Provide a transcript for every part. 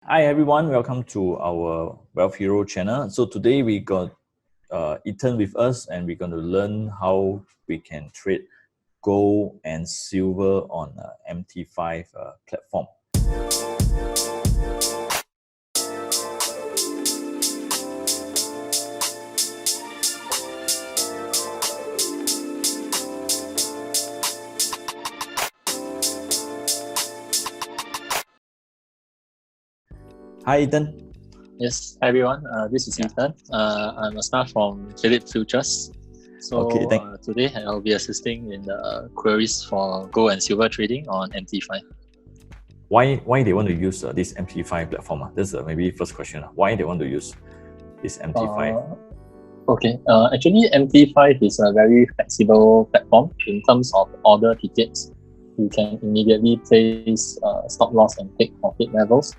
Hi everyone, welcome to our Wealth Hero channel. So today we got Ethan with us, and we're going to learn how we can trade gold and silver on MT5 platform. Hi Ethan. Yes, hi everyone. This is Ethan. I'm a staff from Philip Futures. So Okay, today I'll be assisting in the queries for gold and silver trading on MT5. Why they want to use this MT5 platform? That's maybe first question. Why they want to use this MT5? Actually MT5 is a very flexible platform in terms of order tickets. You can immediately place stop loss and take profit levels.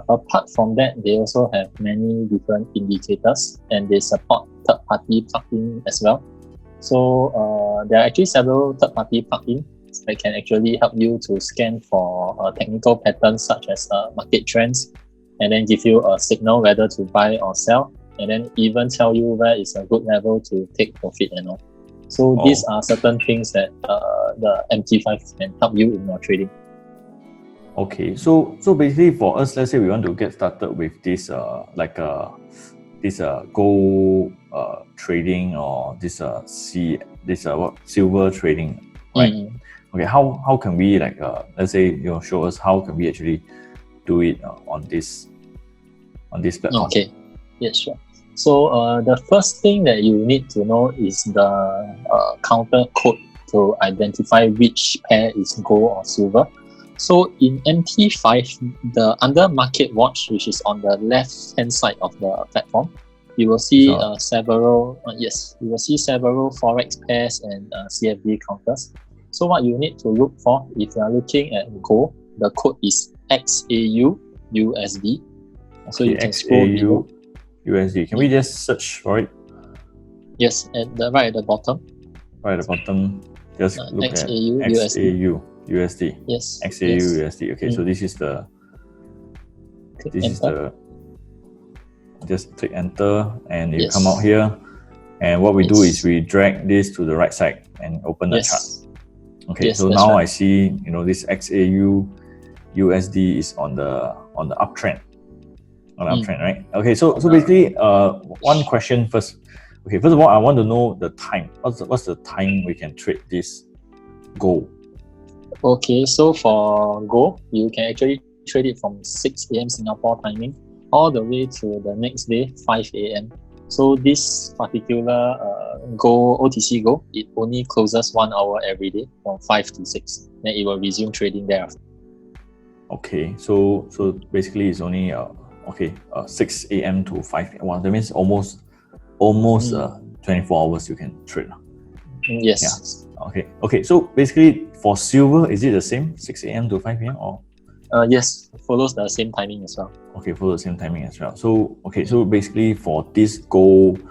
Apart from that, they also have many different indicators, and they support third-party plugin as well. So there are actually several third-party plugins that can actually help you to scan for technical patterns such as market trends, and then give you a signal whether to buy or sell, and then even tell you where is a good level to take profit and all. So these are certain things that the MT5 can help you in your trading. Okay, so basically for us, let's say we want to get started with this gold trading or silver trading, right? Okay, how can we let's say show us how can we actually do it on this platform? Okay, yes, sure. So the first thing that you need to know is the counter code to identify which pair is gold or silver. So in MT5, under Market Watch, which is on the left-hand side of the platform, you will see several forex pairs and CFD counters. So what you need to look for, if you are looking at gold, the code is XAU USD. So you can scroll below. USD. Can we just search for it? Yes, right at the bottom. Right at the bottom. Just look XAU at XAU USD. Yes. XAU USD. Okay, so this is the. Just click enter, and you come out here. And what we do is we drag this to the right side and open the chart. Okay, so now I see this XAU USD is on the uptrend. Uptrend, right? Okay, so basically one question first. Okay, first of all, I want to know the time. What's the time we can trade this gold? Okay, so for gold, you can actually trade it from 6 a.m. Singapore timing all the way to the next day, 5 a.m. So this particular gold, OTC gold, it only closes 1 hour every day from 5 to 6. Then it will resume trading thereafter. Okay, so basically it's only 6 a.m. to 5 a.m. Well, that means almost 24 hours you can trade. Yes. Yeah. Okay. So basically for silver, is it the same, 6 a.m. to 5 p.m. or? Yes, follows the same timing as well. Okay, follows the same timing as well. So so basically for this gold,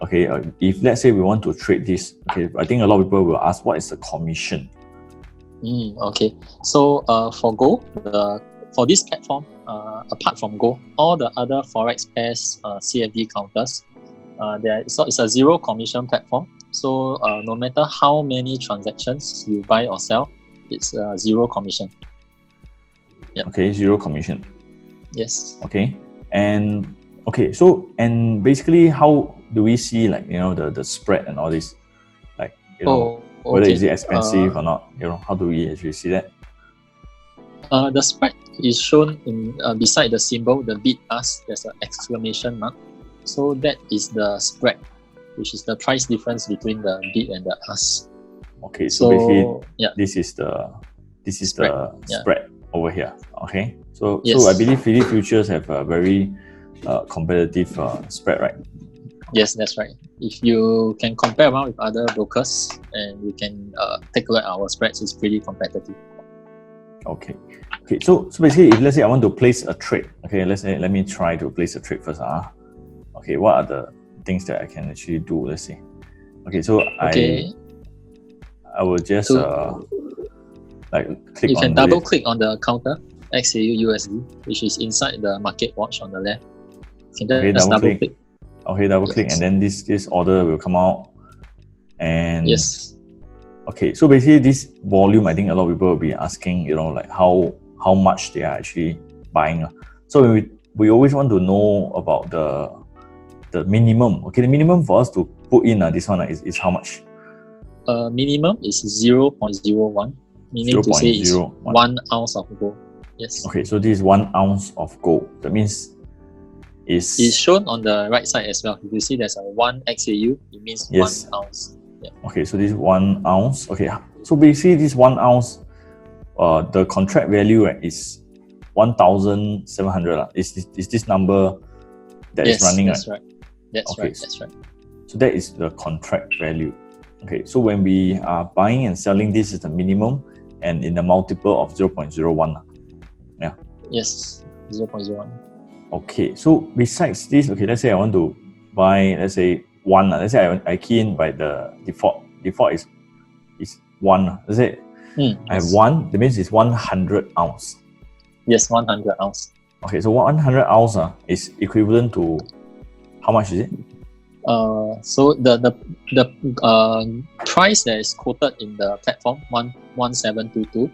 if let's say we want to trade this, I think a lot of people will ask, what is the commission? Okay, so for gold, for this platform, apart from gold, all the other forex pairs, CFD counters, it's a zero commission platform. So no matter how many transactions you buy or sell, it's zero commission. Yep. Okay, zero commission. Yes. Okay, and basically, how do we see the spread and all this, whether is it expensive or not? How do we actually see that? The spread is shown in beside the symbol, the bid ask. There's an exclamation mark. So that is the spread, which is the price difference between the bid and the ask. Okay, so basically, this is spread. The spread over here. Okay, so I believe Philip Futures have a very competitive spread, right? Yes, that's right. If you can compare around with other brokers and you can take a look at our spreads, it's pretty competitive. Okay. So basically, if let's say I want to place a trade, let me try to place a trade first. Okay, what are the things that I can actually do? Let's see. Okay, so I will just click. You can double click on the counter. XAU USD, which is inside the market watch on the left. You can Okay, just double click. click. Okay, double click, and then this order will come out. And yes. Okay, so basically this volume, I think a lot of people will be asking, you know, like how much they are actually buying. So we always want to know about the minimum. Okay, the minimum for us to put in this one is how much? Minimum is 0.01, meaning to say is 1 ounce of gold. Yes. Okay, so this is 1 ounce of gold. That means it's shown on the right side as well. If you see there's a 1 XAU, it means 1 ounce. Yeah. Okay, so this is 1 ounce. Okay, so basically this 1 ounce, the contract value is 1,700. Is this number that is running? That's right. That's right. So that is the contract value. Okay, so when we are buying and selling, this is the minimum, and in the multiple of 0.01. Yeah. Yes, 0.01. Okay, so besides this, okay, let's say I want to buy, let's say 1. Let's say I key in by the default. Default is 1. Let's say I have 1. That means it's 100 ounce. Yes, 100 ounce. Okay, so 100 ounce is equivalent to how much is it? So the price that is quoted in the platform 11722,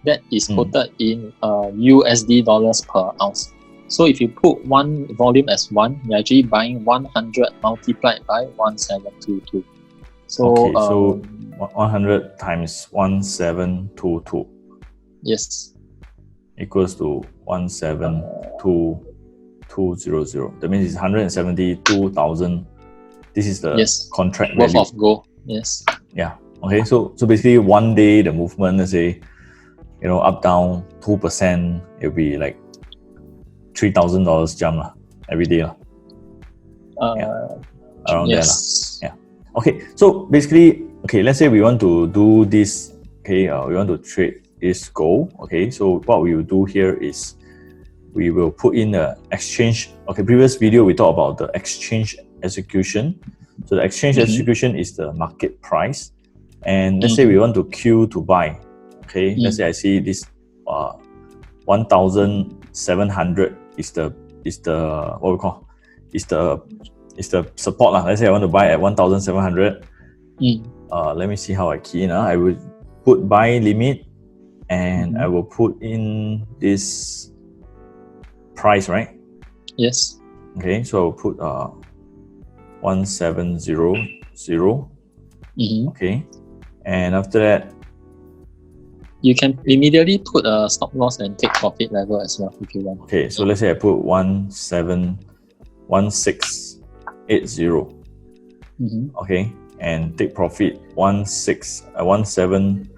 that is quoted in USD dollars per ounce. So if you put one volume as 1, you're actually buying 100 multiplied by 1722. So okay, so 100 times 1722. Yes. Equals to 172,200. That means it's 172,000. This is the contract worth value of gold. Yes. Yeah. Okay. So basically, one day the movement, let's say, you know, up down 2%, it'll be like $3,000 jump every day. Around there. Yeah. Okay. So basically, okay, let's say we want to do this. Okay. We want to trade this gold. Okay. So what we will do here is we will put in the exchange. Okay. Previous video we talked about the exchange execution. So the exchange execution is the market price. And let's say we want to queue to buy. Okay. Let's say I see this 1,700 is the what we call is the support lah. Let's say I want to buy at 1,700. Let me see how I key in. I will put buy limit, and I will put in this price, right? Yes. Okay, so I'll put 1,700. Okay, and after that, you can immediately put a stop loss and take profit level as well if you want. Okay, so let's say I put 1680. Okay, and take profit 1740.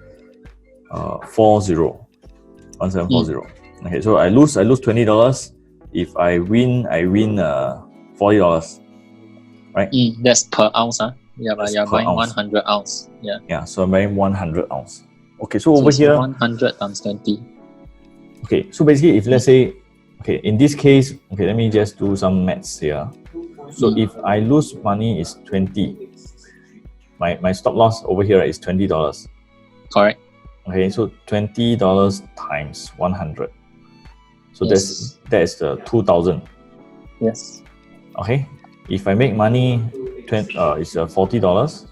1740. Okay, so I lose $20. If I win, $40. Right? That's per ounce, huh? Yeah, but you're buying 100 ounce. Yeah. Yeah, so I'm buying 100 ounce. Okay, so over here 100 times 20. Okay, so basically if let's say, okay, in this case, okay, let me just do some maths here. So if I lose money is 20, my stop loss over here is $20. Correct. Okay, so $20 times 100. So that is the 2,000. Yes. Okay, if I make money, it's $40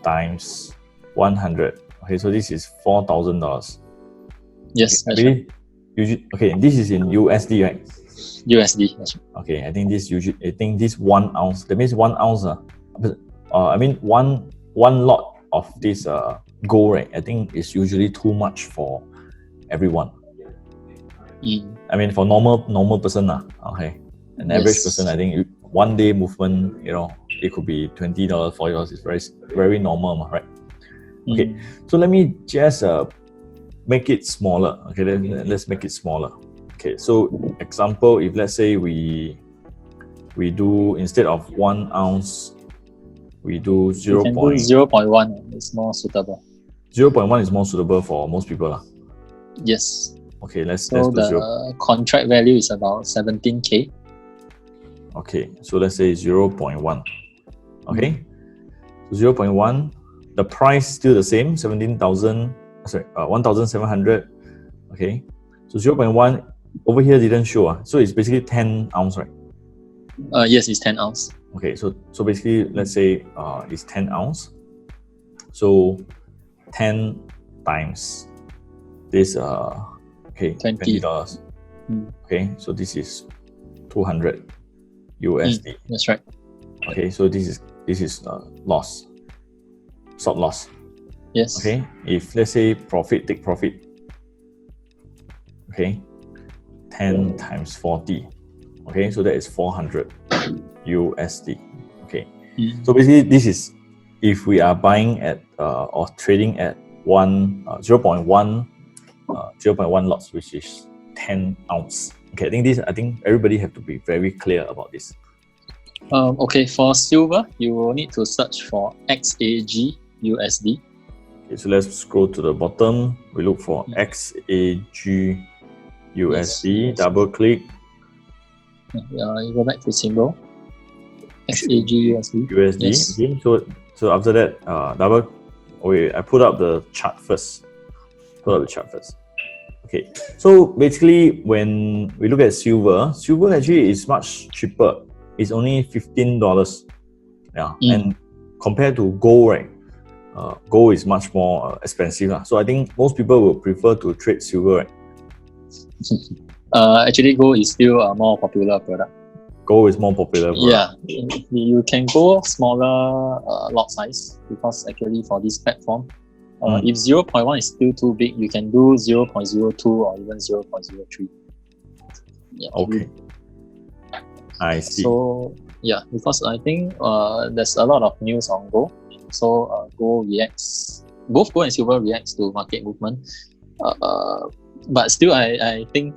times 100. Okay, so this is $4,000. Yes. Okay, okay, this is in USD, right? USD. That's right. Okay, I think this 1 ounce. That means 1 ounce. I mean one lot of this gold, right? I think is usually too much for everyone. I mean for normal person, okay, an average person, I think one day movement, you know, it could be $20, $40. It's very normal, right? Okay, so let me just make it smaller. Okay, let's make it smaller. Okay, so example, if let's say we do, instead of 1 ounce, we do 0.1. It's more suitable. 0.1 is more suitable for most people. Yes. Okay, let's do the contract value is about 17K. Okay, so let's say 0.1. Okay, so 0.1. The price still the same, 1,700. Okay, So 0.1 over here didn't show. So it's basically 10 ounce, right? Yes, it's 10 ounce. Okay, so basically, let's say it's 10 ounce. So 10 times this, okay, $20. Okay, so this is 200 USD. That's right. Okay, so this is loss, stop loss. Yes. Okay, if let's say take profit. Okay, 10 times 40. Okay, so that is 400 USD. Okay, so basically this is if we are buying at or trading at 0.1 lots, which is 10 ounce. Okay, I think everybody have to be very clear about this. Okay, for silver, you will need to search for XAG USD. Okay, so let's scroll to the bottom. We look for XAG USD. Yes. Double click. You go back to symbol. XAG USD. Yes. Okay, so after that, I put up the chart first. Okay, so basically when we look at silver actually is much cheaper. It's only $15. Yeah, and compared to gold, right? Gold is much more expensive. So I think most people will prefer to trade silver, right? Actually, gold is still a more popular product. Gold is more popular. Yeah, you can go smaller lot size because actually for this platform, if 0.1 is still too big, you can do 0.02 or even 0.03. Yeah. Okay. I see. So yeah, because I think there's a lot of news on gold. So gold reacts, both gold and silver reacts to market movement. But still, I think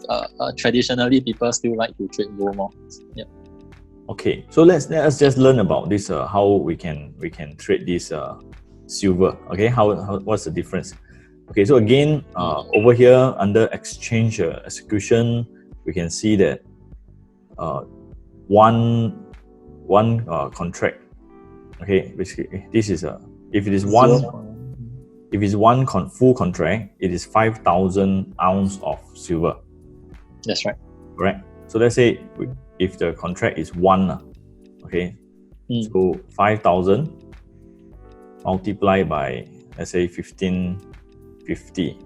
traditionally people still like to trade gold more. Yeah. Okay, so let us just learn about this. How we can trade this silver. Okay, what's the difference? Okay, so again, over here under exchange execution, we can see that one contract. Okay, basically this is if it is one full contract, it is 5,000 ounce of silver. That's right. Correct. So let's say if the contract is 1, okay, so 5,000 multiplied by, let's say, 1550.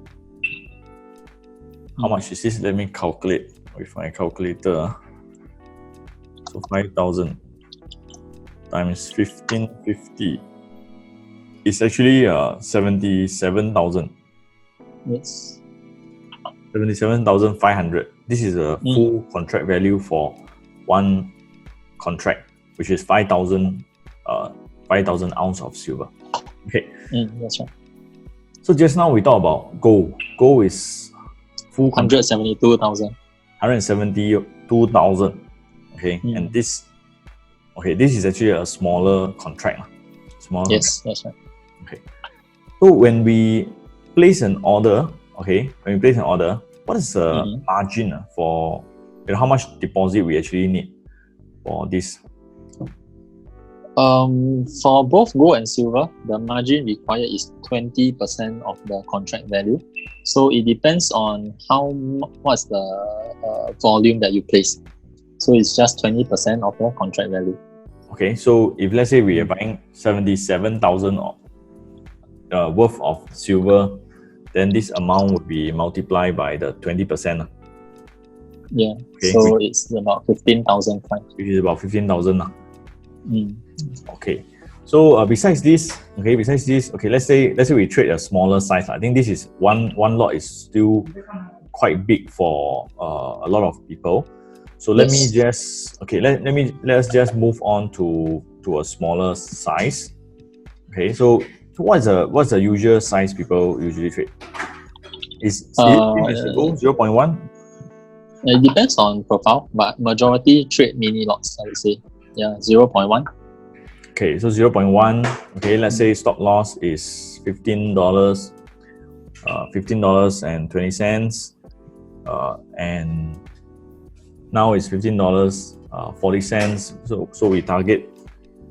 How much is this? Let me calculate with my calculator. So 5,000 times 1550 is actually 77,000. Yes. 77,500. This is a full contract value for one contract, which is 5,000 ounce of silver. Okay. That's right. So just now we talked about gold. Gold is full contract. 172,000. 172,000. Okay. And this is actually a smaller contract. Yes, that's right. Okay. So when we place an order, what is the margin for how much deposit we actually need for this? For both gold and silver, the margin required is 20% of the contract value. So it depends on what's the volume that you place. So it's just 20% of the contract value. Okay, so if let's say we are buying 77,000 worth of silver, then this amount would be multiplied by the 20%. Yeah, okay. So it's about 15,500. Which is about 15,000. Okay, so besides this, let's say we trade a smaller size. I think this is one lot is still quite big for a lot of people. So let me just let's just move on to a smaller size. Okay, so what's the usual size people usually trade? Is it 0.1? It depends on profile, but majority trade mini lots, I would say. Yeah, 0.1. Okay, so 0.1. Okay, let's say stop loss is $15, $15.20, and now it's $15.40. So we target,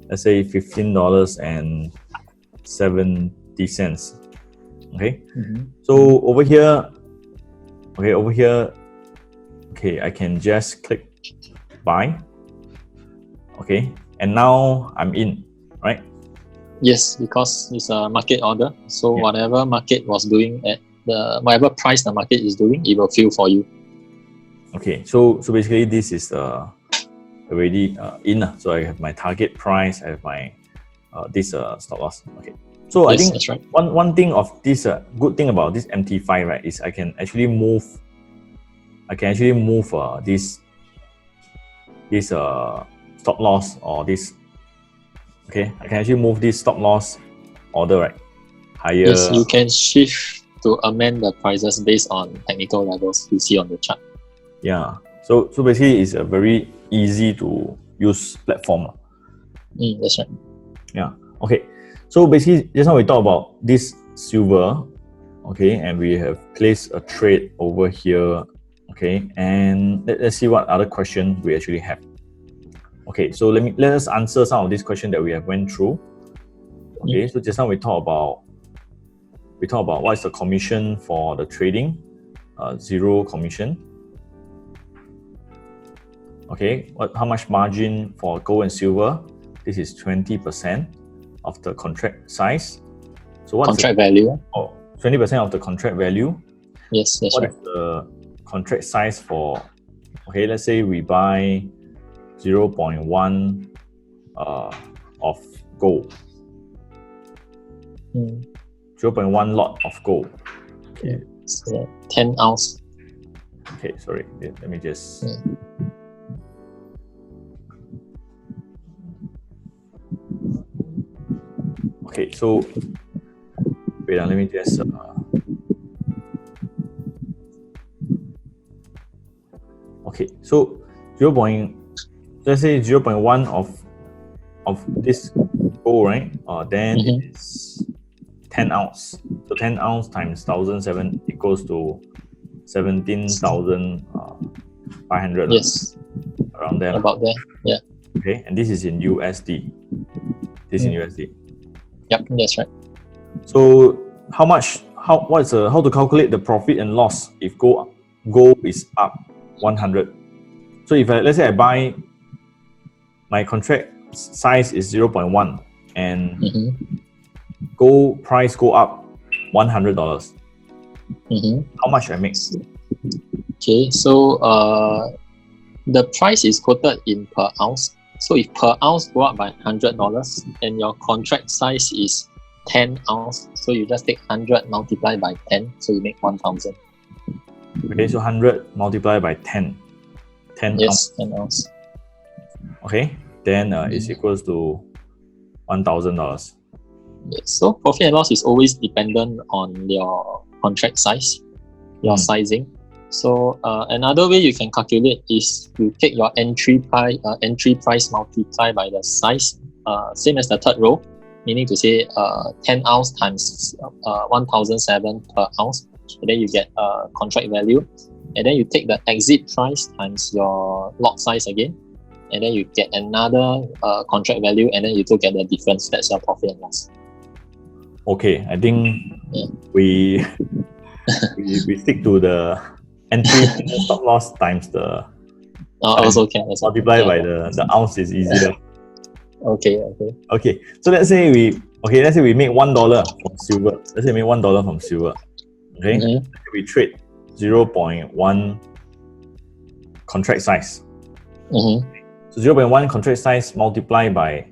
let's say, $15.70. Okay. So over here, Okay, over here, okay, I can just click buy. Okay, and now I'm in, right? Yes, because it's a market order. So whatever market was doing at whatever price the market is doing, it will fill for you. Okay, so basically this is already in. So I have my target price, I have my this stop loss. Okay, so Yes, I think that's right. one thing of this good thing about this MT5, right, is I can actually move this stop loss or this. Okay, I can actually move this stop loss order, right, higher. Yes, you can shift to amend the prices based on technical levels you see on the chart. Yeah, so basically it's a very easy to use platform. That's right. Yeah. Okay. So basically, just now we talked about this silver. Okay, and we have placed a trade over here. Okay, and let's see what other question we actually have. Okay, so let us answer some of these questions that we have went through. Okay, so just now we talked about what is the commission for the trading, zero commission. Okay, how much margin for gold and silver? This is 20% of the contract size. So what's contract value? Oh, 20% of the contract value. Yes, that's right. What is the contract size for? Okay, let's say we buy 0.1 of gold. 0.1 lot of gold. Okay. So 10 ounce. Okay, sorry. Let me just. Okay, so wait, let me just. Okay, so let's say 0.1 of this gold, right? Then it's 10 ounce. So 10 ounce times 1,007 equals to 17,500. Yes. Around there. About there. Yeah. Okay, and this is in USD. This is in USD. Yep, that's right. So how to calculate the profit and loss if gold is up 100? So if let's say I buy, my contract size is 0.1 and gold price go up $100. How much I make? Okay, so the price is quoted in per ounce. So if per ounce go up by $100 and your contract size is 10 ounce, so you just take 100 multiplied by 10, so you make 1,000. Okay, so 100 multiplied by 10. 10 yes, ounce. 10 ounce. Okay, then it's equals to $1,000. Yes. So profit and loss is always dependent on your contract size, your sizing. So another way you can calculate is you take your entry price multiply by the size, same as the third row, meaning to say 10 ounce times 1,007 per ounce, and then you get contract value, and then you take the exit price times your lot size again, and then you get another contract value, and then you look at the difference. That's your profit and loss. Okay, I think we stick to the entry stop loss times the also can multiply by the ounce is easier. Okay. So let's say we make $1 from silver. Let's say we make $1 from silver. Okay, we trade 0.1 contract size. So 0.1 contract size multiplied by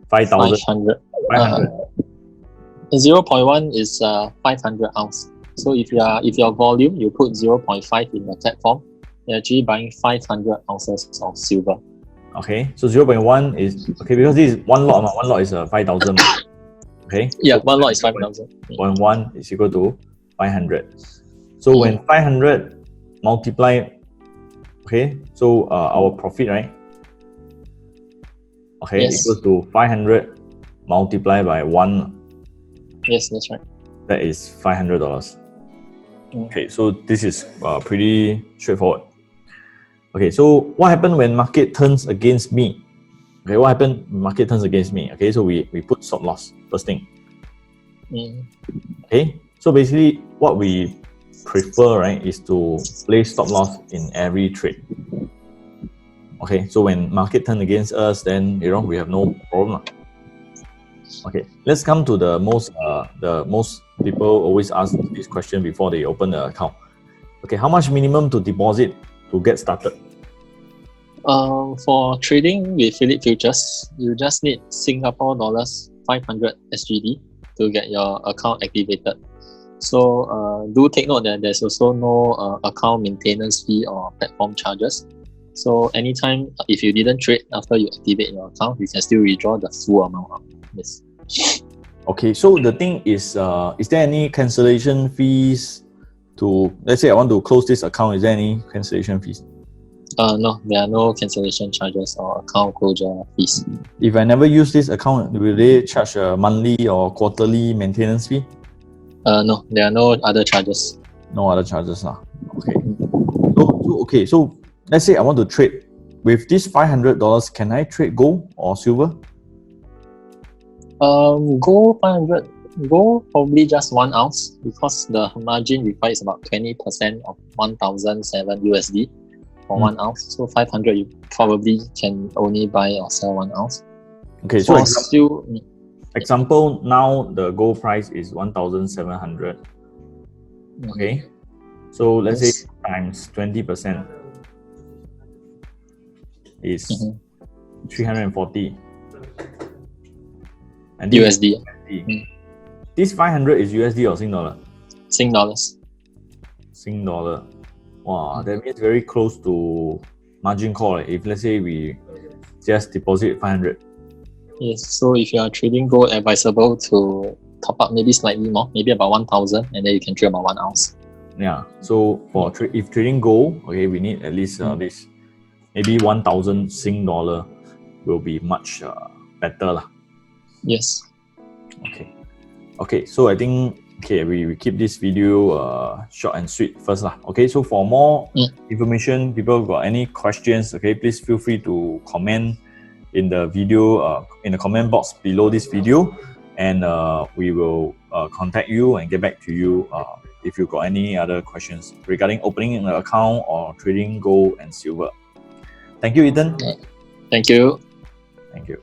5,000. 500. 0.1 is 500 ounce. So if your volume, you put 0.5 in the platform, you're actually buying 500 ounces of silver. Okay, so 0.1 is because this is one lot. One lot is 5,000. Okay. Yeah, so one lot is 5,000. 0.1 is equal to 500. So when 500 multiply, okay, so our profit, right? Okay, equals to 500 multiplied by 1. Yes, that's right. That is $500. Okay, so this is pretty straightforward. Okay, so what happened when market turns against me? Okay, what happened when market turns against me? Okay, so we put stop loss first thing. Okay, so basically what we prefer, right, is to place stop loss in every trade. Okay, so when market turn against us, then we have no problem. Okay, let's come to the most people always ask this question before they open the account. Okay, how much minimum to deposit to get started? For trading with Phillip Futures, you just need Singapore dollars 500 SGD to get your account activated. So do take note that there's also no account maintenance fee or platform charges. So anytime if you didn't trade after you activate your account, you can still withdraw the full amount out. Yes. Okay, so the thing is there any cancellation fees to, let's say I want to close this account, is there any cancellation fees? No, there are no cancellation charges or account closure fees. If I never use this account, will they charge a monthly or quarterly maintenance fee? No, there are no other charges. No other charges. Okay. So let's say I want to trade with this $500. Can I trade gold or silver? Gold 500. Gold probably just 1 ounce because the margin required is about 20% of 1,007 USD for 1 ounce. So 500 you probably can only buy or sell 1 ounce. Okay, so example now the gold price is 1,700. Okay, so let's say times 20% is 340 and USD. This 500 is USD or Sing dollar? Sing dollars. Sing dollar. Wow, that means very close to margin call. If let's say we just deposit 500. Yes, so if you are trading gold, advisable to top up maybe slightly more, maybe about 1,000, and then you can trade about 1 ounce. Yeah, so for if trading gold, okay, we need at least this, maybe 1,000 Sing dollar will be much better lah. Yes. Okay, so I think we keep this video short and sweet first lah. Okay, so for more information, people got any questions, okay, please feel free to comment in the video, in the comment box below this video, and we will contact you and get back to you if you got any other questions regarding opening an account or trading gold and silver. Thank you, Ethan. Thank you. Thank you.